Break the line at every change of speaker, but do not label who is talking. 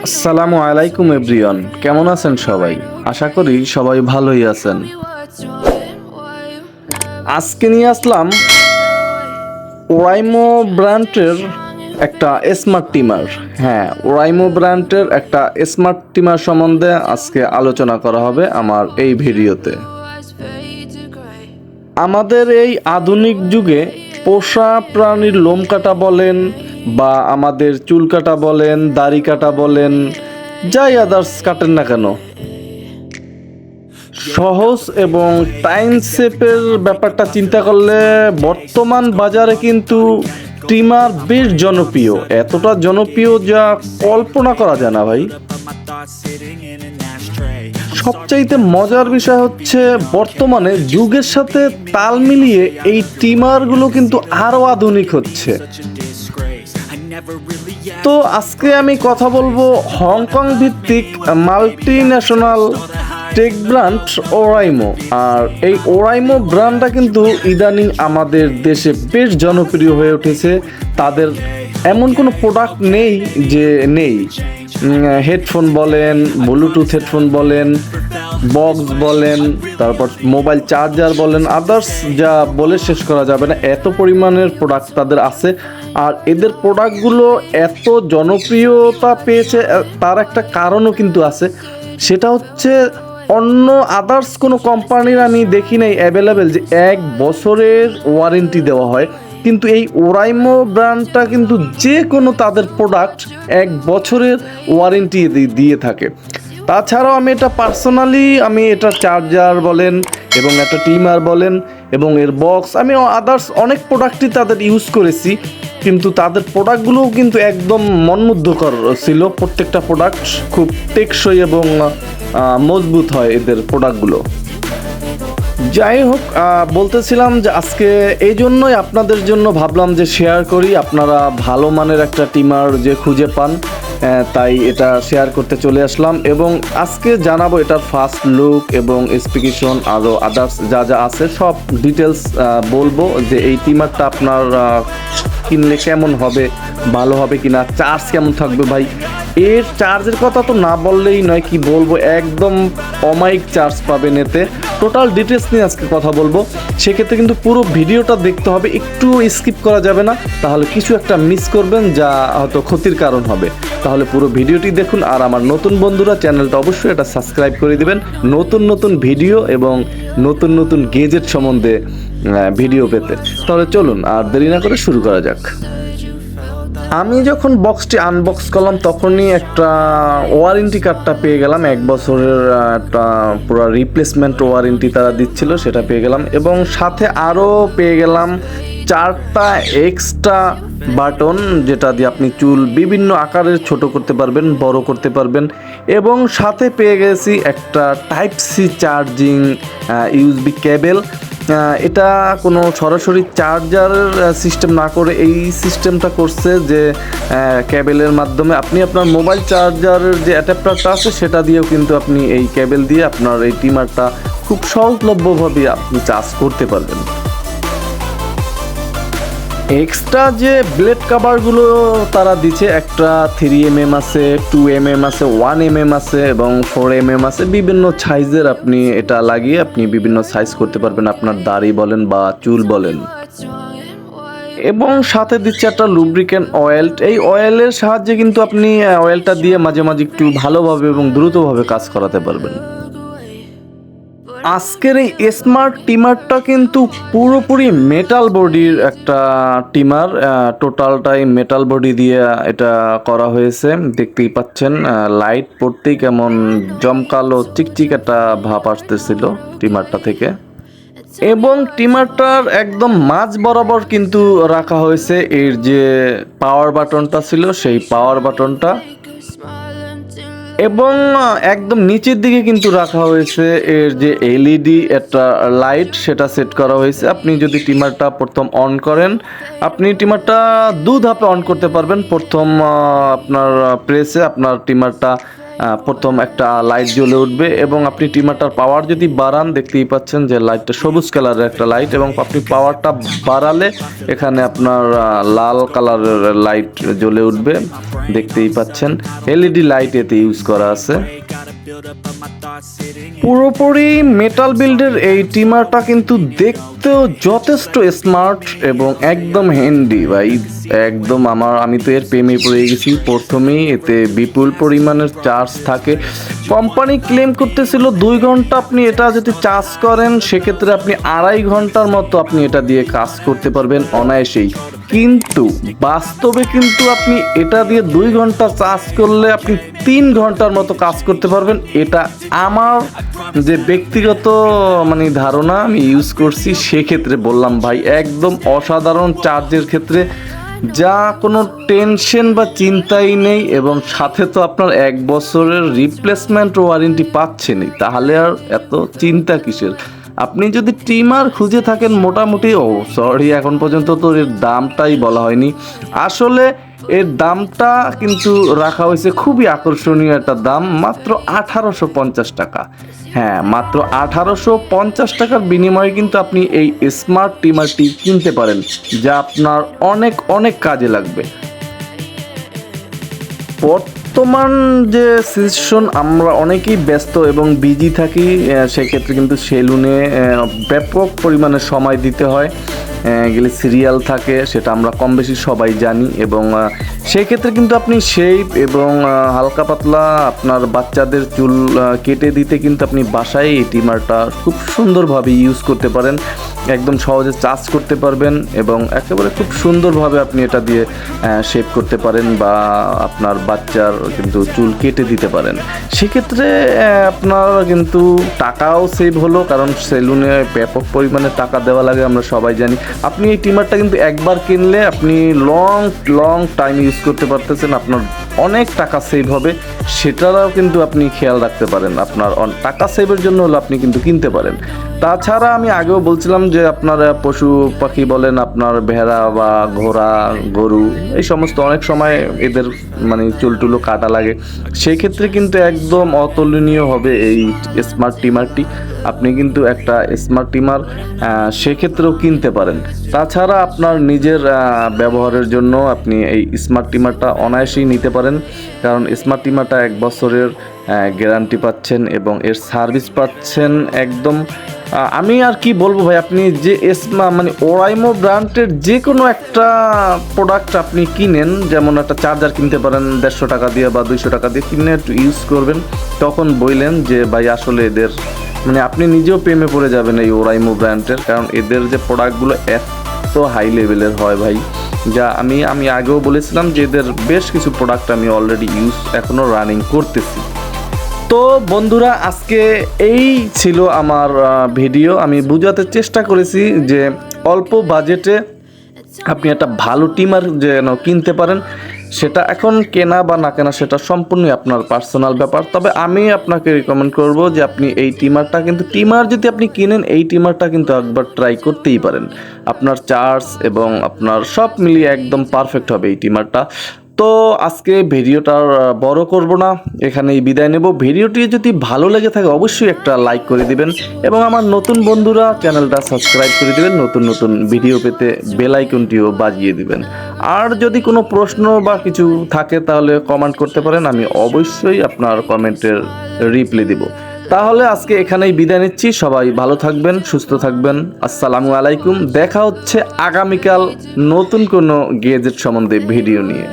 আসসালামু আলাইকুম এভরিওয়ান, কেমন আছেন সবাই? আশা করি সবাই ভালোই আছেন। আজকে নিয়ে আসলাম ওরাইমো ব্র্যান্ডের একটা স্মার্ট ট্রিমার। হ্যাঁ, ওরাইমো ব্র্যান্ডের একটা স্মার্ট ট্রিমার সম্বন্ধে আজকে আলোচনা করা হবে আমার এই ভিডিওতে। আমাদের এই আধুনিক যুগে পোষা প্রাণীর লোম কাটা বলেন বা আমাদের চুল কাটা বলেন, দাড়ি কাটা বলেন, যাই আদার্স কাটেন না কেন, সহজ এবং টাইম সেভের ব্যাপারটা চিন্তা করলে বর্তমান বাজারে কিন্তু ট্রিমার বেশ জনপ্রিয়। এতটা জনপ্রিয় যা কল্পনা করা যায় না ভাই। সবচাইতে মজার বিষয় হচ্ছে বর্তমানে যুগের সাথে তাল মিলিয়ে এই ট্রিমারগুলো কিন্তু আরো আধুনিক হচ্ছে। তো আজকে আমি কথা বলবো হংকং ভিত্তিক multi national tech brand Oraimo. আর এই ওরাইমো ব্র্যান্ডটা কিন্তু ইদানিং আমাদের দেশে বেশ জনপ্রিয় হয়ে উঠেছে। তাদের এমন কোনো প্রোডাক্ট নেই যে নেই। হেডফোন বলেন, ব্লুটুথ হেডফোন বলেন, বক্স বলেন, তারপর মোবাইল চার্জার বলেন, আদার্স যা বলে শেষ করা যাবে না, এত পরিমাণের প্রোডাক্ট তাদের আছে। আর এদের প্রোডাক্টগুলো এত জনপ্রিয়তা পেয়েছে তার একটা কারণও কিন্তু আছে। সেটা হচ্ছে অন্য আদার্স কোনো কোম্পানির আমি দেখি নাই অ্যাভেলেবেল যে 1 বছরের ওয়ারেন্টি দেওয়া হয়, কিন্তু এই ওরাইমো ব্র্যান্ডটা কিন্তু যে কোনো তাদের প্রোডাক্ট 1 বছরের ওয়ারেন্টি দিয়ে থাকে। তাছাড়াও আমি এটা পার্সোনালি আমি এটা চার্জার বলেন এবং একটা ট্রিমার বলেন এবং এর বক্স আমি আদার্স অনেক প্রোডাক্টই তাদের ইউজ করেছি, কিন্তু তাদের প্রোডাক্টগুলোও কিন্তু একদম মনমুগ্ধকর ছিল। প্রত্যেকটা প্রোডাক্ট খুব টেকসই এবং মজবুত হয় এদের প্রোডাক্টগুলো। যাই হোক, বলতেছিলাম যে আজকে এই জন্যই আপনাদের জন্য ভাবলাম যে শেয়ার করি। আপনারা ভালো মানের একটা ট্রিমার যে খুঁজে পান, তাই এটা শেয়ার করতে চলে আসলাম এবং আজকে জানাবো এটার ফার্স্ট লুক এবং স্পেসিফিকেশন আরও আদার্স যা যা আছে সব ডিটেলস বলবো যে এই ট্রিমারটা আপনার কিনলে কেমন হবে, ভালো হবে কিনা, চার্জ কেমন থাকবে। ভাই এর চার্জের কথা তো না বললেই নয়, কি বলবো, একদম অমায়িক চার্জ পাবেন এতে। টোটাল ডিটেলস নিয়ে আজকে কথা বলবো, সেক্ষেত্রে কিন্তু পুরো ভিডিওটা দেখতে হবে, একটু স্কিপ করা যাবে না, তাহলে কিছু একটা মিস করবেন যা হয়তো ক্ষতির কারণ হবে। তাহলে পুরো ভিডিওটি দেখুন। আর আমার নতুন বন্ধুরা চ্যানেলটা অবশ্যই এটা সাবস্ক্রাইব করে দিবেন নতুন নতুন ভিডিও এবং নতুন নতুন গেজেট সম্বন্ধে ভিডিও পেতে। তাহলে চলুন আর দেরি না করে শুরু করা যাক। আমি যখন বক্সটি আনবক্স করলাম তখনই একটা ওয়ারেন্টি কার্ডটা পেয়ে গেলাম, 1 বছরের একটা পুরো রিপ্লেসমেন্ট ওয়ারেন্টি তারা দিচ্ছিল, সেটা পেয়ে গেলাম এবং সাথে আরও পেয়ে গেলাম 4টা এক্সট্রা বাটন, যেটা দিয়ে আপনি চুল বিভিন্ন আকারের ছোট করতে পারবেন, বড় করতে পারবেন। এবং সাথে পেয়ে গেছি একটা type C charging USB cable. এটা কোনো সরাসরি চার্জারের সিস্টেম না করে এই সিস্টেমটা করছে যে কেবেলের মাধ্যমে আপনি আপনার মোবাইল চার্জারের যে অ্যাডাপ্টারটা আছে সেটা দিয়েও কিন্তু আপনি এই কেবেল দিয়ে আপনার এই ট্রিমারটা খুব সহজলভ্যভাবে আপনি চার্জ করতে পারবেন। এক্সট্রা যে ব্লেড কাভারগুলো তারা দিচ্ছে, একটা 3mm আছে, 2mm আছে, 1mm আছে এবং 4mm আছে। বিভিন্ন সাইজের আপনি এটা লাগিয়ে আপনি বিভিন্ন সাইজ করতে পারবেন, আপনার দাড়ি বলেন বা চুল বলেন। এবং সাথে দিচ্ছে একটা লুব্রিকেন্ট অয়েল। এই অয়েলের সাহায্যে কিন্তু আপনি অয়েলটা দিয়ে মাঝে মাঝে একটু ভালোভাবে এবং দ্রুতভাবে কাজ করাতে পারবেন। আজকের এই স্মার্ট ট্রিমারটা কিন্তু পুরোপুরি মেটাল বডির একটা ট্রিমার, টোটালটাই মেটাল বডি দিয়ে এটা করা হয়েছে। দেখতেই পাচ্ছেন লাইট পড়তেই কেমন জমকালো চিকচিক একটা ভাব আসতেছিল ট্রিমারটা থেকে। এবং ট্রিমারটার একদম মাঝ বরাবর কিন্তু রাখা হয়েছে এর যে পাওয়ার বাটনটা ছিল, সেই পাওয়ার বাটনটা। এবং একদম নিচের দিকে কিন্তু রাখা হয়েছে এর যে এলইডি একটা লাইট, সেটা সেট করা হয়েছে। আপনি যদি ট্রিমারটা প্রথম অন করেন, আপনি ট্রিমারটা 2 ধাপে অন করতে পারবেন। প্রথম আপনার প্রেসে আপনার ট্রিমারটা প্রথম একটা লাইট জ্বলে উঠবে এবং আপনি ট্রিমারটার পাওয়ার যদি বাড়ান, দেখতেই পাচ্ছেন যে লাইটটা সবুজ কালারের একটা লাইট, এবং আপনি পাওয়ারটা বাড়ালে এখানে আপনার লাল কালারের লাইট জ্বলে উঠবে, দেখতেই পাচ্ছেন। এলইডি লাইট এতে ইউজ করা আছে। পুরোপুরি মেটাল বিল্ডের এই ট্রিমারটা কিন্তু দেখতেও যথেষ্ট স্মার্ট এবং একদম হ্যান্ডি ভাই, একদম আমি তো এর প্রেমে পড়ে গেছি প্রথমেই। এতে বিপুল পরিমাণের চার্জ থাকে। কোম্পানি ক্লেম করতেছিল 2 ঘন্টা, আপনি এটা যদি চার্জ করেন সেক্ষেত্রে আপনি 2.5 ঘন্টার মতো আপনি এটা দিয়ে কাজ করতে পারবেন অনায়াসেই। কিন্তু বাস্তবে কিন্তু আপনি এটা দিয়ে 2 ঘন্টা চার্জ করলে আপনি 3 ঘন্টার মতো কাজ করতে পারবেন। এটা আমার যে ব্যক্তিগত ধারণা, আমি ইউজ করছি সেক্ষেত্রে বললাম ভাই, একদম অসাধারণ। চার্জের ক্ষেত্রে যা কোনো টেনশন বা চিন্তাই নেই, এবং সাথে তো আপনার 1 বছরের রিপ্লেসমেন্ট ওয়ারেন্টি পাচ্ছেনই, তাহলে আর এত চিন্তা কিসের। আপনি যদি ট্রিমার খুঁজে থাকেন মোটামুটি, এখন পর্যন্ত তো এর দামটাই বলা হয়নি। আসলে এর দামটা কিন্তু রাখা হয়েছে খুবই আকর্ষণীয় একটা দাম, মাত্র 1850 টাকা। হ্যাঁ, মাত্র 1850 টাকার বিনিময়ে কিন্তু আপনি এই স্মার্ট ট্রিমারটি কিনতে পারেন, যা আপনার অনেক অনেক কাজে লাগবে। বর্তমান যে সিচুয়েশন, আমরা অনেকেই ব্যস্ত এবং বিজি থাকি, সেক্ষেত্রে কিন্তু সেলুনে ব্যাপক পরিমাণে সময় দিতে হয়, গেলে সিরিয়াল থাকে, সেটা আমরা কম বেশি সবাই জানি। এবং সেক্ষেত্রে কিন্তু আপনি শেপ এবং হালকা পাতলা আপনার বাচ্চাদের চুল কেটে দিতে কিন্তু আপনি বাসায় এই ট্রিমারটা খুব সুন্দরভাবে ইউজ করতে পারেন। একদম সহজে চার্জ করতে পারবেন এবং একেবারে খুব সুন্দরভাবে আপনি এটা দিয়ে শেপ করতে পারেন, বা আপনার বাচ্চার কিন্তু চুল কেটে দিতে পারেন। সেক্ষেত্রে আপনার কিন্তু টাকাও সেভ হলো, কারণ সেলুনে ব্যাপক পরিমাণে টাকা দেওয়া লাগে, আমরা সবাই জানি। আপনি এই ট্রিমারটা কিন্তু একবার কিনলে আপনি লং টাইম ইউজ করতে পারতেছেন, আপনার অনেক টাকা সেভ হবে, সেটাও কিন্তু আপনি খেয়াল রাখতে পারেন। আপনার টাকা সেভের জন্য হলে আপনি কিন্তু কিনতে পারেন। তাছাড়া আমি আগেও বলছিলাম যে আপনার পশু পাখি বলেন, আপনার ভেড়া বা ঘোড়া, গরু, এই সমস্ত অনেক সময় এদের চুলটুলো কাটা লাগে, সেই ক্ষেত্রে কিন্তু একদম অতুলনীয় হবে এই স্মার্ট ট্রিমারটি। আপনি কিন্তু একটা স্মার্ট ট্রিমার সেক্ষেত্রেও কিনতে পারেন। তাছাড়া আপনার নিজের ব্যবহারের জন্য আপনি এই স্মার্ট ট্রিমারটা অনায়াসেই নিতে পারেন, কারণ স্মার্ট ট্রিমারটা 1 বছরের গ্যারান্টি পাচ্ছেন এবং এর সার্ভিস পাচ্ছেন একদম। আমি আর কি বলবো ভাই, আপনি যে ওরাইমো ব্র্যান্ডের যে কোনো একটা প্রোডাক্ট আপনি কিনেন, যেমন একটা চার্জার কিনতে পারেন 150 টাকা দিয়ে বা 200 টাকা দিয়ে কিনে একটু ইউজ করবেন, তখন বললেন যে ভাই আসলে এদের আপনি নিজেও প্রেমে পড়ে যাবেন এই ওরাইমো ব্র্যান্ডের, কারণ এদের যে প্রোডাক্টগুলো এত হাই লেভেলের হয় ভাই, যা আমি আগেও বলেছিলাম যে এদের বেশ কিছু প্রোডাক্ট আমি অলরেডি এখনও রানিং করতেছি। তো বন্ধুরা, আজকে এই ছিল আমার ভিডিও। আমি বোঝাতে চেষ্টা করেছি যে অল্প বাজেটে আপনি একটা ভালো ট্রিমার যেন কিনতে পারেন। সেটা এখন কেনা বা না কেনা সেটা সম্পূর্ণই আপনার পার্সোনাল ব্যাপার। তবে আমি আপনাকে রিকমেন্ড করব যে আপনি এই ট্রিমারটা কিন্তু যদি আপনি কিনেন, এই ট্রিমারটা কিন্তু একবার ট্রাই করতেই পারেন। আপনার চার্জ এবং আপনার সব মিলিয়ে একদম পারফেক্ট হবে এই ট্রিমারটা। তো আজকে ভিডিওটা বড় করব না, এখানেই বিদায় নেব। ভিডিওটি যদি ভালো লেগে থাকে অবশ্যই একটা লাইক করে দিবেন, এবং আমার নতুন বন্ধুরা চ্যানেলটা সাবস্ক্রাইব করে দিবেন, নতুন নতুন ভিডিও পেতে বেল আইকনটিও বাজিয়ে দিবেন। আর যদি কোনো প্রশ্ন বা কিছু থাকে তাহলে কমেন্ট করতে পারেন, আমি অবশ্যই আপনার কমেন্টের রিপ্লাই দেব। তাহলে আজকে এখানেই বিদায় নিচ্ছি। সবাই ভালো থাকবেন, সুস্থ থাকবেন। আসসালামু আলাইকুম। দেখা হচ্ছে আগামীকাল নতুন কোনো গ্যাজেট সম্বন্ধে ভিডিও নিয়ে।